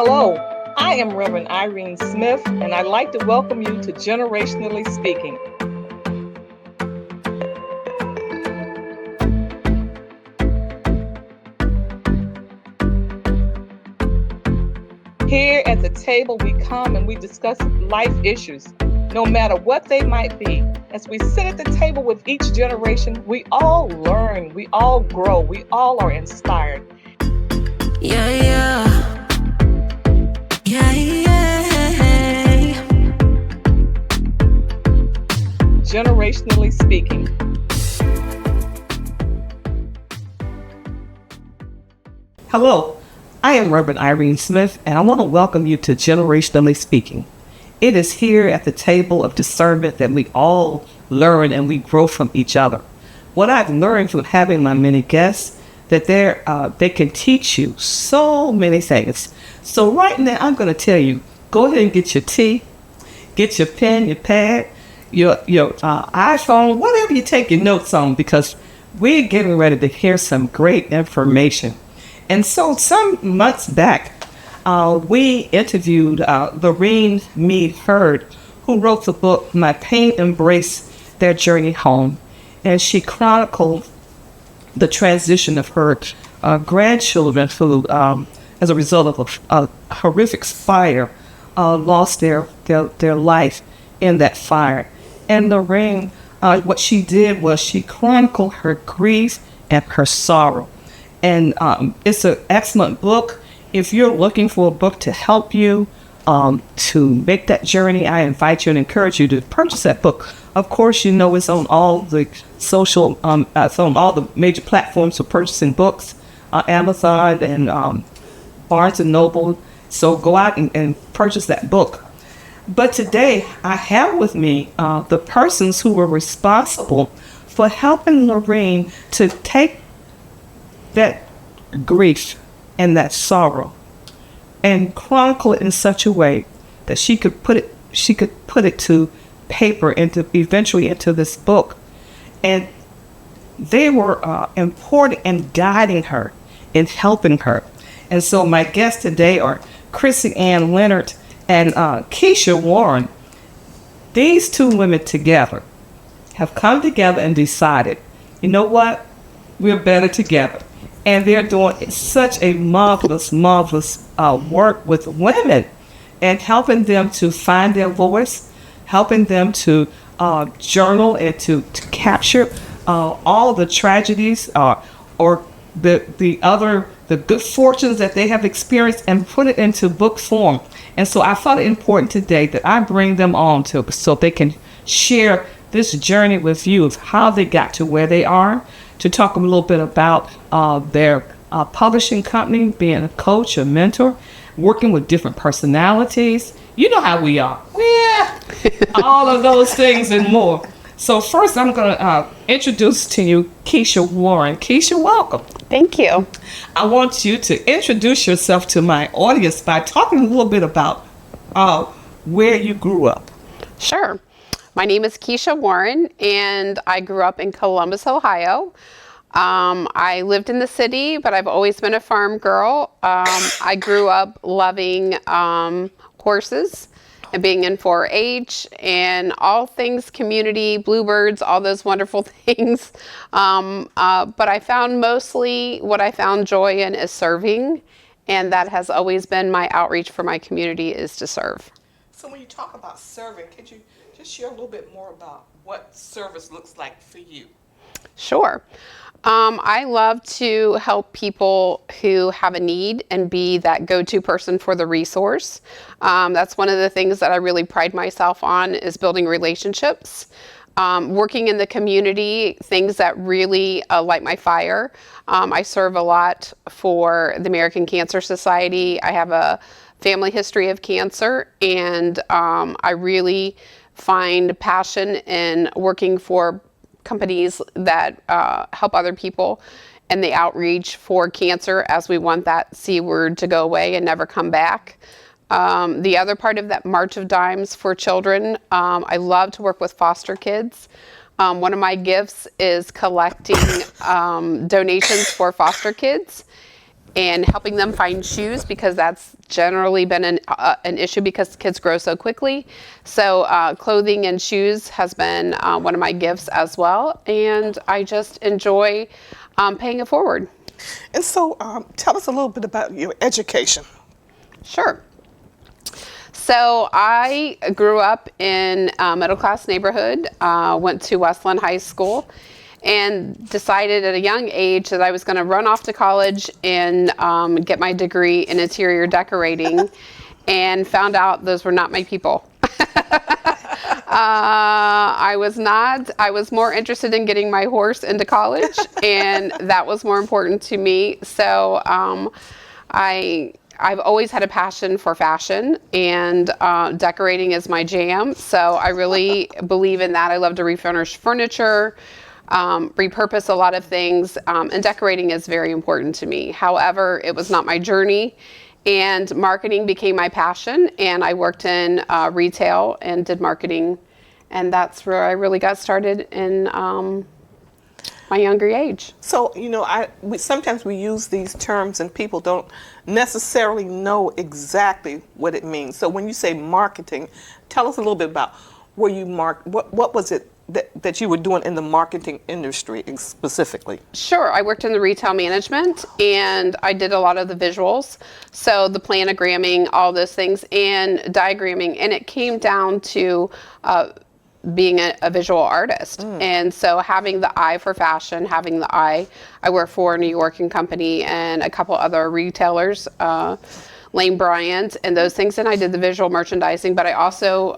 Hello, I am Reverend Irene Smith, and I'd like to welcome you to Generationally Speaking. Here at the table, we come and we discuss life issues, no matter what they might be. As we sit at the table with each generation, we all learn, we all grow, we all are inspired. Yeah, yeah. Yeah, yeah. Generationally Speaking. Hello, I am Reverend Irene Smith, and I want to welcome you to Generationally Speaking. It is here at the table of discernment that we all learn and we grow from each other. What I've learned from having my many guests, that they can teach you so many things. So right now, I'm going to tell you, go ahead and get your tea, get your pen, your pad, your iPhone, whatever you take your notes on, because we're getting ready to hear some great information. And so some months back, we interviewed Irene Mead Hurd, who wrote the book, My Pain Embraced Their Journey Home. And she chronicled the transition of her grandchildren who, as a result of a horrific fire, lost their life in that fire. And Irene, what she did was she chronicled her grief and her sorrow. And it's an excellent book. If you're looking for a book to help you to make that journey, I invite you and encourage you to purchase that book. Of course, you know it's on all the social, it's on all the major platforms for purchasing books, Amazon and Barnes and Noble. So go out and purchase that book. But today, I have with me the persons who were responsible for helping Irene to take that grief and that sorrow and chronicle it in such a way that she could put it to paper eventually into this book. And they were important in guiding her, in helping her. And so my guests today are Chrissy Ann Leonard and Kacia Warren. These two women together have come together and decided, you know what, we're better together. And they're doing such a marvelous work with women and helping them to find their voice, helping them to journal and to capture all the tragedies or the good fortunes that they have experienced and put it into book form. And so I thought it important today that I bring them on so they can share this journey with you of how they got to where they are, to talk a little bit about their publishing company, being a coach, a mentor, working with different personalities. You know how we are. Yeah, all of those things and more. So first, I'm going to introduce to you Kacia Warren. Kacia, welcome. Thank you. I want you to introduce yourself to my audience by talking a little bit about where you grew up. Sure. My name is Kacia Warren, and I grew up in Columbus, Ohio. I lived in the city, but I've always been a farm girl. I grew up loving horses and being in 4-H and all things community, bluebirds, all those wonderful things. But I found mostly what I found joy in is serving, and that has always been my outreach for my community, is to serve. So when you talk about serving, could you just share a little bit more about what service looks like for you? Sure. I love to help people who have a need and be that go-to person for the resource. That's one of the things that I really pride myself on, is building relationships. Working in the community, things that really light my fire. I serve a lot for the American Cancer Society. I have a family history of cancer, and I really find passion in working for companies that help other people and the outreach for cancer, as we want that C word to go away and never come back. The other part of that March of Dimes for children, I love to work with foster kids. One of my gifts is collecting donations for foster kids. and helping them find shoes, because that's generally been an issue because kids grow so quickly. So clothing and shoes has been one of my gifts as well, and I just enjoy paying it forward. And so tell us a little bit about your education. Sure. So I grew up in a middle-class neighborhood, went to Westland High School, and decided at a young age that I was going to run off to college and get my degree in interior decorating, and found out those were not my people. I was more interested in getting my horse into college, and that was more important to me. So I've always had a passion for fashion, and decorating is my jam. So I really believe in that. I love to refurnish furniture, repurpose a lot of things, and decorating is very important to me. However, it was not my journey, and marketing became my passion, and I worked in retail and did marketing, and that's where I really got started in my younger age. So, sometimes we use these terms and people don't necessarily know exactly what it means. So when you say marketing, tell us a little bit about where you what was it that you were doing in the marketing industry specifically? Sure. I worked in the retail management, and I did a lot of the visuals. So the planogramming, all those things, and diagramming. And it came down to being a visual artist. And so having the eye for fashion, having the eye, I work for a New York company and a couple other retailers, Lane Bryant and those things. And I did the visual merchandising, but I also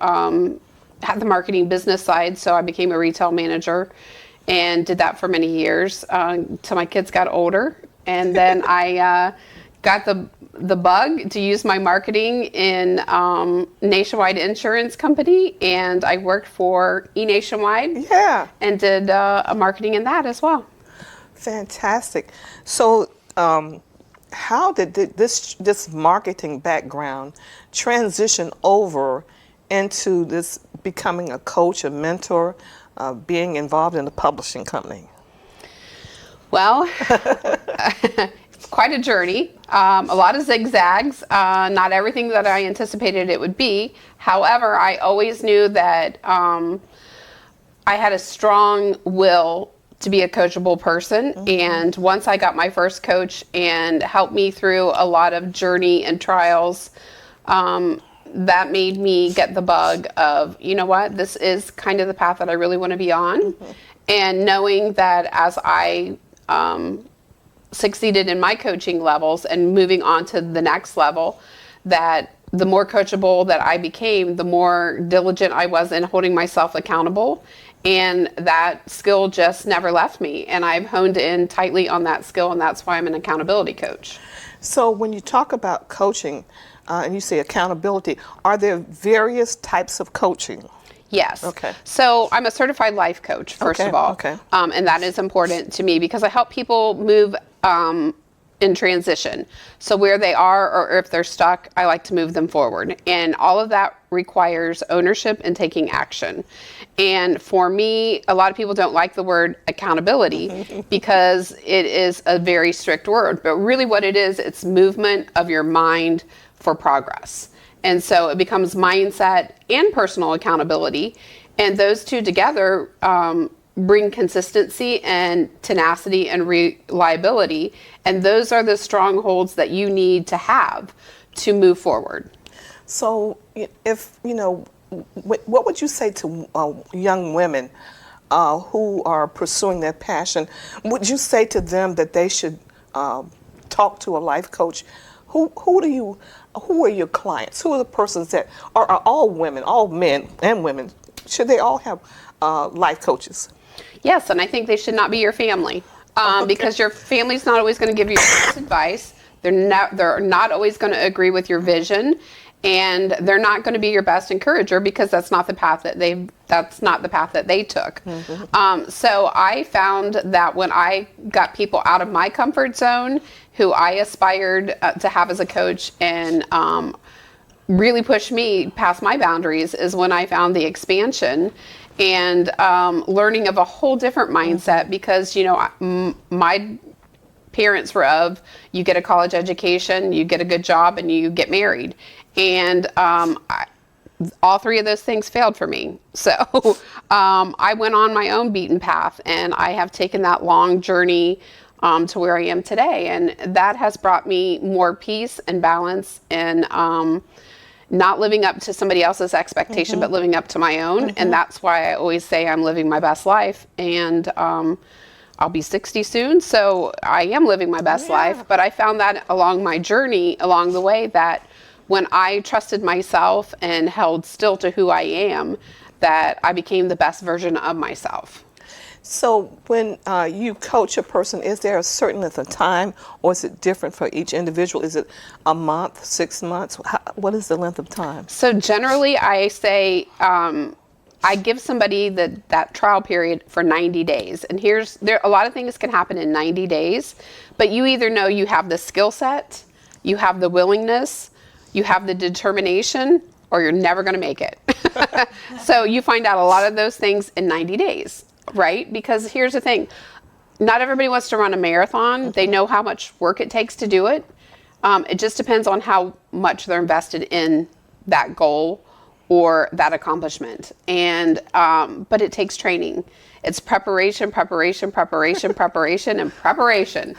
had the marketing business side. So I became a retail manager and did that for many years till my kids got older. And then I got the bug to use my marketing in Nationwide Insurance Company, and I worked for Nationwide. Yeah. And did a marketing in that as well. Fantastic. So how did this marketing background transition over into this becoming a coach, a mentor, being involved in a publishing company? Well, it's quite a journey. A lot of zigzags, not everything that I anticipated it would be. However, I always knew that I had a strong will to be a coachable person. And once I got my first coach and helped me through a lot of journey and trials, that made me get the bug of, you know what, this is kind of the path that I really want to be on. And knowing that as I succeeded in my coaching levels and moving on to the next level, that the more coachable that I became, the more diligent I was in holding myself accountable. And that skill just never left me. And I've honed in tightly on that skill, and that's why I'm an accountability coach. So when you talk about coaching and you say accountability, are there various types of coaching? Yes. Okay. So I'm a certified life coach, first of all. Okay. And that is important to me because I help people move in transition. So where they are, or if they're stuck, I like to move them forward. And all of that requires ownership and taking action. And for me, a lot of people don't like the word accountability because it is a very strict word. But really what it is, it's movement of your mind for progress. And so it becomes mindset and personal accountability. And those two together bring consistency and tenacity and reliability. And those are the strongholds that you need to have to move forward. So if, what would you say to young women who are pursuing their passion? Would you say to them that they should talk to a life coach? Who are your clients? Who are the persons that are all women, all men and women? Should they all have life coaches? Yes, and I think they should not be your family because your family's not always going to give you the best advice. They're not always going to agree with your vision, and they're not going to be your best encourager because that's not the path that they took. So I found that when I got people out of my comfort zone, who I aspired to have as a coach, and really pushed me past my boundaries, is when I found the expansion and learning of a whole different mindset because, my parents were of, you get a college education, you get a good job, and you get married. And all three of those things failed for me. So I went on my own beaten path, and I have taken that long journey to where I am today. And that has brought me more peace and balance, and not living up to somebody else's expectation, but living up to my own. And that's why I always say I'm living my best life. And I'll be 60 soon, so I am living my best life. But I found that along my journey, along the way, that when I trusted myself and held still to who I am, that I became the best version of myself. So when you coach a person, is there a certain length of time, or is it different for each individual? Is it a month, 6 months? What is the length of time? So generally, I say I give somebody that trial period for 90 days. And a lot of things can happen in 90 days, but you either know you have the skill set, you have the willingness, you have the determination, or you're never going to make it. So you find out a lot of those things in 90 days, right? Because here's the thing. Not everybody wants to run a marathon. They know how much work it takes to do it. It just depends on how much they're invested in that goal or that accomplishment. And but it takes training. It's preparation, preparation, preparation, preparation, and preparation.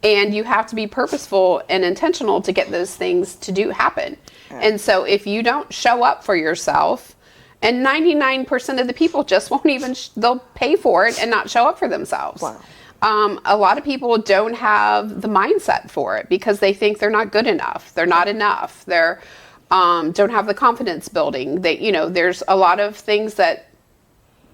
And you have to be purposeful and intentional to get those things to happen. Yeah. And so if you don't show up for yourself, and 99% of the people just won't even, they'll pay for it and not show up for themselves. Wow. A lot of people don't have the mindset for it because they think they're not good enough. They're not enough. They're don't have the confidence building. There's a lot of things that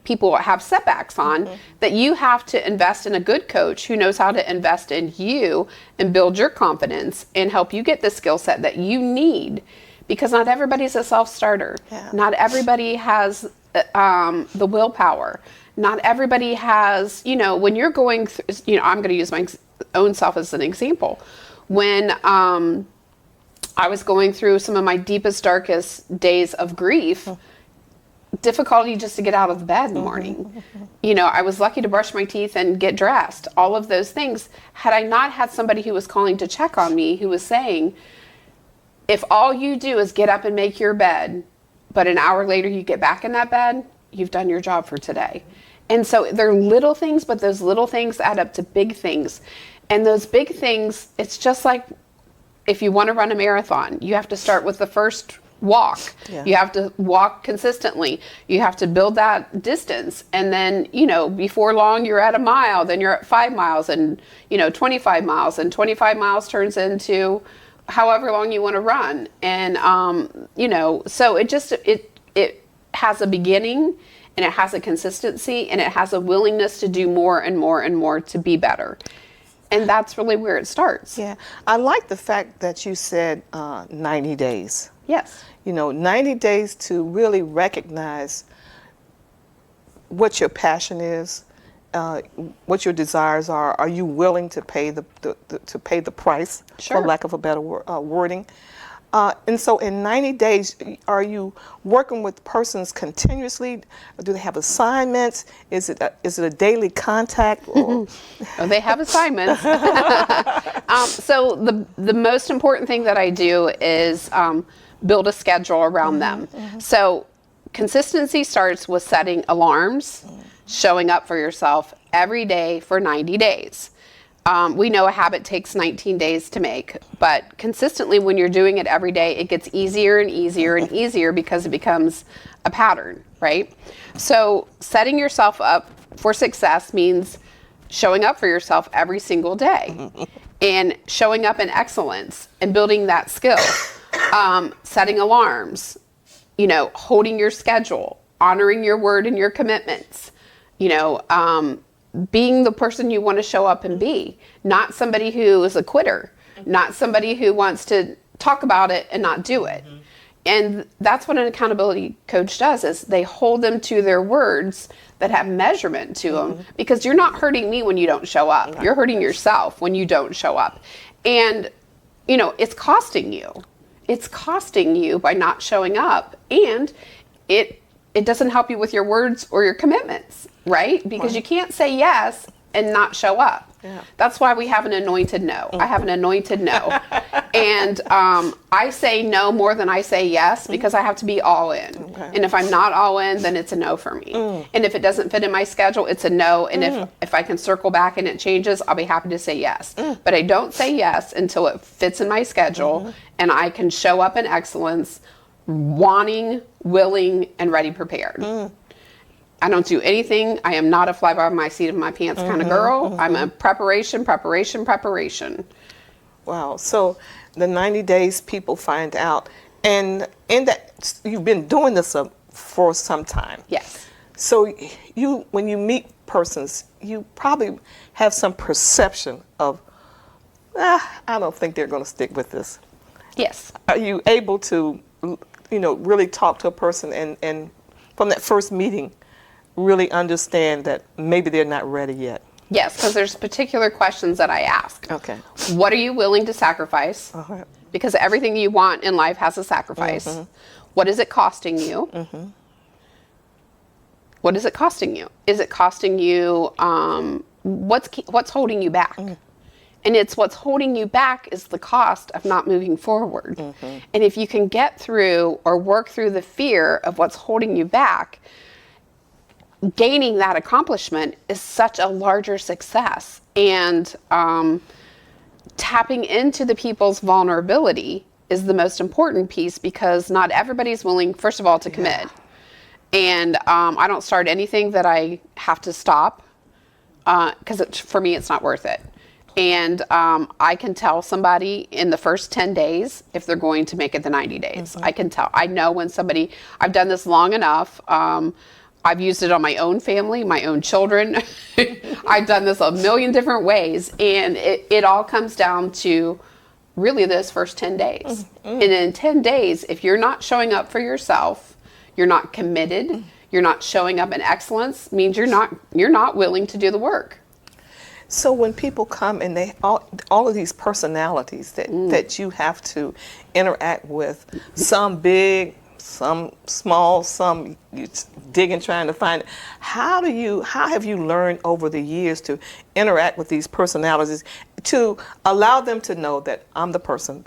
people have setbacks on that you have to invest in a good coach who knows how to invest in you and build your confidence and help you get the skill set that you need, because not everybody's a self-starter. Yeah. Not everybody has the willpower. Not everybody has, when you're going through, I'm going to use my own self as an example. When I was going through some of my deepest, darkest days of grief, difficulty just to get out of the bed in the morning. I was lucky to brush my teeth and get dressed. All of those things. Had I not had somebody who was calling to check on me, who was saying, if all you do is get up and make your bed, but an hour later you get back in that bed, you've done your job for today. And so they're little things, but those little things add up to big things. And those big things, it's just like if you want to run a marathon, you have to start with the first walk. Yeah. You have to walk consistently. You have to build that distance. And then, before long you're at a mile, then you're at 5 miles and, 25 miles, and 25 miles turns into however long you want to run. And, so it has a beginning, and it has a consistency, and it has a willingness to do more and more and more to be better. And that's really where it starts. Yeah. I like the fact that you said 90 days. Yes. 90 days to really recognize what your passion is, what your desires are. Are you willing to pay the price, sure, for lack of a better wording? And so in 90 days, are you working with persons continuously? Do they have assignments? Is it a daily contact? Or? They have assignments. So the most important thing that I do is build a schedule around them. So consistency starts with setting alarms, showing up for yourself every day for 90 days. We know a habit takes 19 days to make, but consistently when you're doing it every day, it gets easier and easier and easier because it becomes a pattern, right? So setting yourself up for success means showing up for yourself every single day and showing up in excellence and building that skill. Setting alarms, holding your schedule, honoring your word and your commitments, being the person you want to show up and be, not somebody who is a quitter, not somebody who wants to talk about it and not do it. And that's what an accountability coach does, is they hold them to their words that have measurement to them, because you're not hurting me when you don't show up. You're hurting yourself when you don't show up. And, it's costing you. It's costing you by not showing up, and it doesn't help you with your words or your commitments, right? Because you can't say yes and not show up. Yeah. That's why we have an anointed no. I have an anointed no. And I say no more than I say yes because I have to be all in. Okay. And if I'm not all in, then it's a no for me. And if it doesn't fit in my schedule, it's a no. And if I can circle back and it changes, I'll be happy to say yes. But I don't say yes until it fits in my schedule and I can show up in excellence, wanting, willing, and ready prepared. I don't do anything. I am not a fly by my seat of my pants kind of girl. I'm a preparation. Wow. So the 90 days people find out. And in that, you've been doing this for some time. Yes. So when you meet persons, you probably have some perception of, I don't think they're going to stick with this. Yes. Are you able to, really talk to a person and from that first meeting, really understand that maybe they're not ready yet? Yes, because there's particular questions that I ask. Okay. What are you willing to sacrifice? Because everything you want in life has a sacrifice. What is it costing you? What is it costing you? Is it costing you, what's holding you back? And it's what's holding you back is the cost of not moving forward. And if you can get through or work through the fear of what's holding you back, gaining that accomplishment is such a larger success. And tapping into the people's vulnerability is the most important piece because not everybody's willing, first of all, to commit. And I don't start anything that I have to stop because for me, it's not worth it. And I can tell somebody in the first 10 days if they're going to make it the 90 days. I can tell. I know when somebody, I've done this long enough. I've used it on my own family, my own children. I've done this a million different ways. And it all comes down to really those first 10 days. And in 10 days, if you're not showing up for yourself, you're not committed, you're not showing up in excellence, means you're not willing to do the work. So when people come and they all of these personalities that you have to interact with, some big, some small, some you digging trying to find it. How have you learned over the years to interact with these personalities to allow them to know that I'm the person,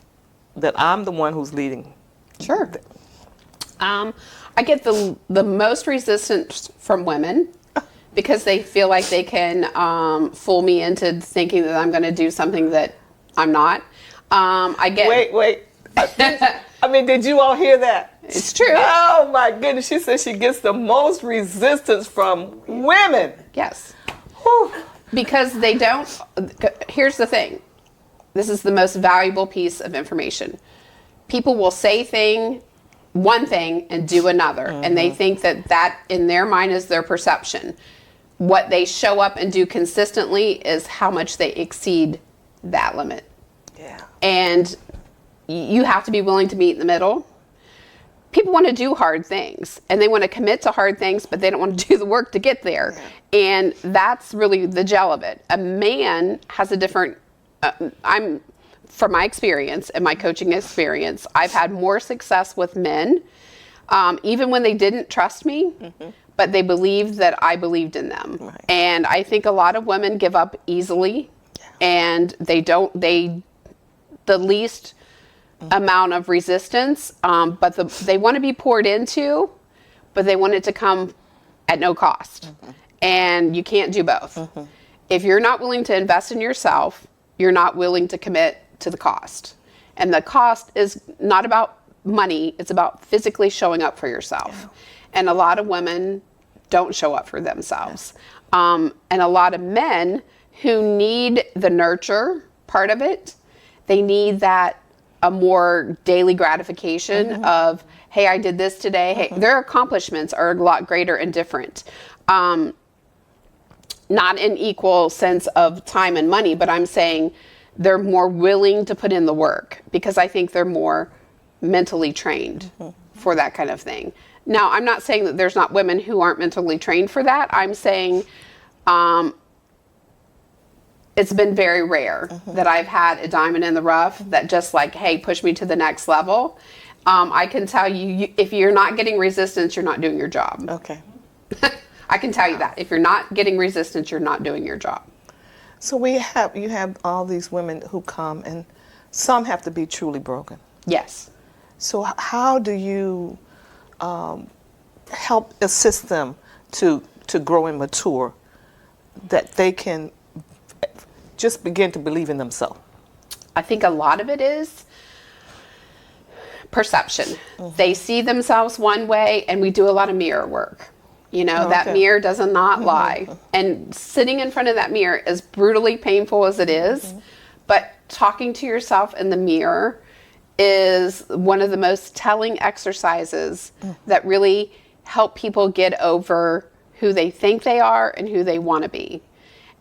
that I'm the one who's leading? Sure. I get the most resistance from women because they feel like they can fool me into thinking that I'm going to do something that I'm not. I get. Wait. Did you all hear that? It's true. Oh my goodness, she said she gets the most resistance from women. Yes. Whew. Because they don't, here's the thing. This is the most valuable piece of information. People will say one thing and do another. And they think that in their mind is their perception. What they show up and do consistently is how much they exceed that limit. Yeah. And you have to be willing to meet in the middle. People want to do hard things and they want to commit to hard things, but they don't want to do the work to get there. Yeah. And that's really the gel of it. A man has a different, from my experience and my coaching experience, I've had more success with men, even when they didn't trust me, but they believed that I believed in them. Right. And I think a lot of women give up easily and the least amount of resistance, but they want to be poured into, but they want it to come at no cost. And you can't do both. If you're not willing to invest in yourself, you're not willing to commit to the cost. And the cost is not about money, it's about physically showing up for yourself. Yeah. And a lot of women don't show up for themselves. And a lot of men who need the nurture part of it, they need that a more daily gratification of, hey, I did this today. Hey, their accomplishments are a lot greater and different. Not in equal sense of time and money, but I'm saying they're more willing to put in the work because I think they're more mentally trained for that kind of thing. Now, I'm not saying that there's not women who aren't mentally trained for that. I'm saying it's been very rare that I've had a diamond in the rough that just like, hey, push me to the next level. I can tell you, if you're not getting resistance, you're not doing your job. Okay. I can tell you that. If you're not getting resistance, you're not doing your job. So you have all these women who come, and some have to be truly broken. Yes. So how do you help assist them to grow and mature, that they can just begin to believe in themselves? I think a lot of it is perception. They see themselves one way, and we do a lot of mirror work. You know, that mirror does not lie. And sitting in front of that mirror, as brutally painful as it is, but talking to yourself in the mirror is one of the most telling exercises that really help people get over who they think they are and who they want to be.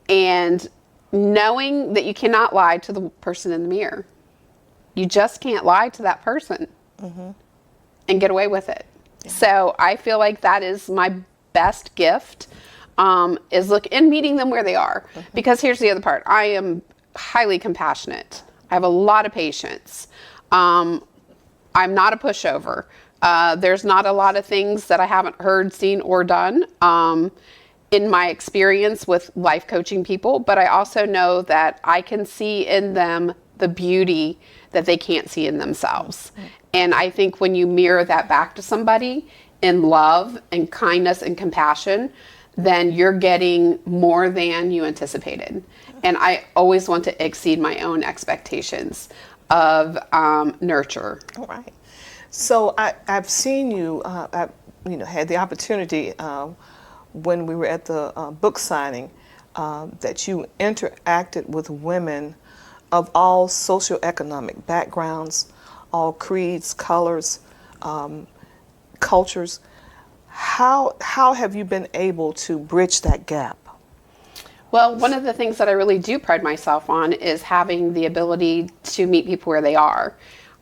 And knowing that you cannot lie to the person in the mirror. You just can't lie to that person and get away with it. Yeah. So I feel like that is my best gift, is look and meeting them where they are. Because here's the other part. I am highly compassionate. I have a lot of patience. I'm not a pushover. There's not a lot of things that I haven't heard, seen, or done in my experience with life coaching people, but I also know that I can see in them the beauty that they can't see in themselves. And I think when you mirror that back to somebody in love and kindness and compassion, then you're getting more than you anticipated. And I always want to exceed my own expectations of nurture. All right. So I've seen you, I had the opportunity when we were at the book signing, that you interacted with women of all socioeconomic backgrounds, all creeds, colors, cultures. How have you been able to bridge that gap? Well, one of the things that I really do pride myself on is having the ability to meet people where they are.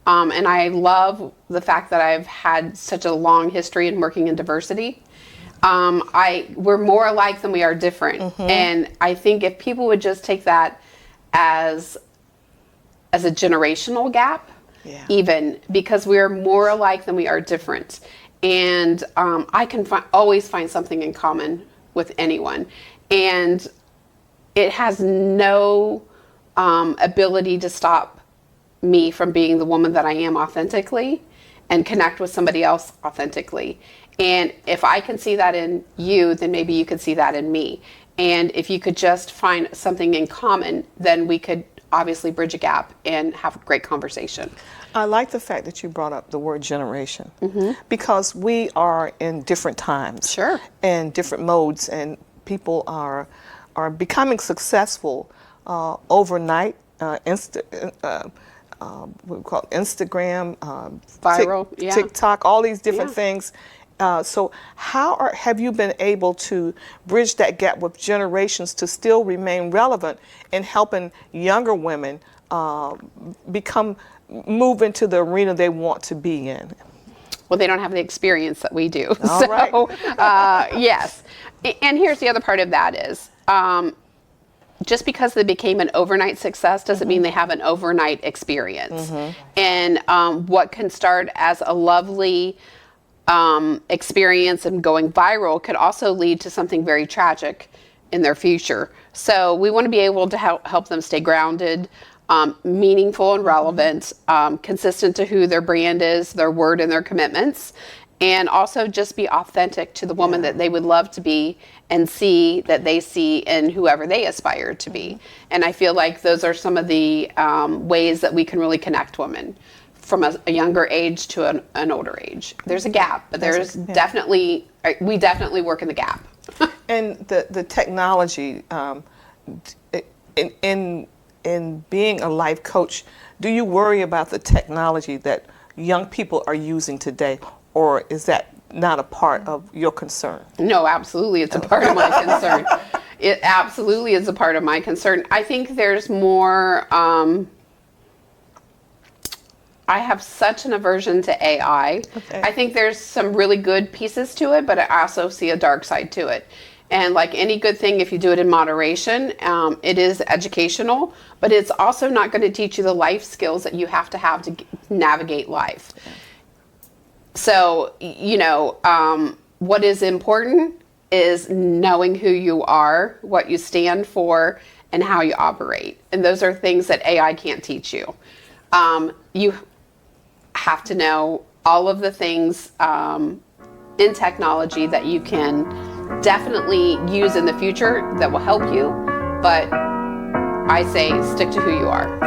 And I love the fact that I've had such a long history in working in diversity. We're more alike than we are different. And I think if people would just take that as a generational gap, even, because we're more alike than we are different. And I can always find something in common with anyone. And it has no ability to stop me from being the woman that I am authentically and connect with somebody else authentically. And if I can see that in you, then maybe you could see that in me. And if you could just find something in common, then we could obviously bridge a gap and have a great conversation. I like the fact that you brought up the word generation, because we are in different times, Sure. and different modes, and people are becoming successful overnight. What we call Instagram, Viral, TikTok, all these different things. So how have you been able to bridge that gap with generations to still remain relevant in helping younger women move into the arena they want to be in? Well, they don't have the experience that we do. All so, right. yes. And here's the other part of that is, just because they became an overnight success doesn't mean they have an overnight experience. And what can start as a lovely experience and going viral could also lead to something very tragic in their future. So we want to be able to help them stay grounded, meaningful and relevant, consistent to who their brand is, their word and their commitments, and also just be authentic to the woman that they would love to be and see that they see in whoever they aspire to be. And I feel like those are some of the ways that we can really connect women from a younger age to an older age. There's a gap, but we definitely work in the gap. And the technology, in being a life coach, do you worry about the technology that young people are using today, or is that not a part of your concern? No, absolutely, it's a part of my concern. It absolutely is a part of my concern. I think there's more. I have such an aversion to AI. Okay. I think there's some really good pieces to it, but I also see a dark side to it. And like any good thing, if you do it in moderation, it is educational, but it's also not going to teach you the life skills that you have to navigate life. So, what is important is knowing who you are, what you stand for, and how you operate. And those are things that AI can't teach you. You have to know all of the things in technology that you can definitely use in the future that will help you, but I say stick to who you are.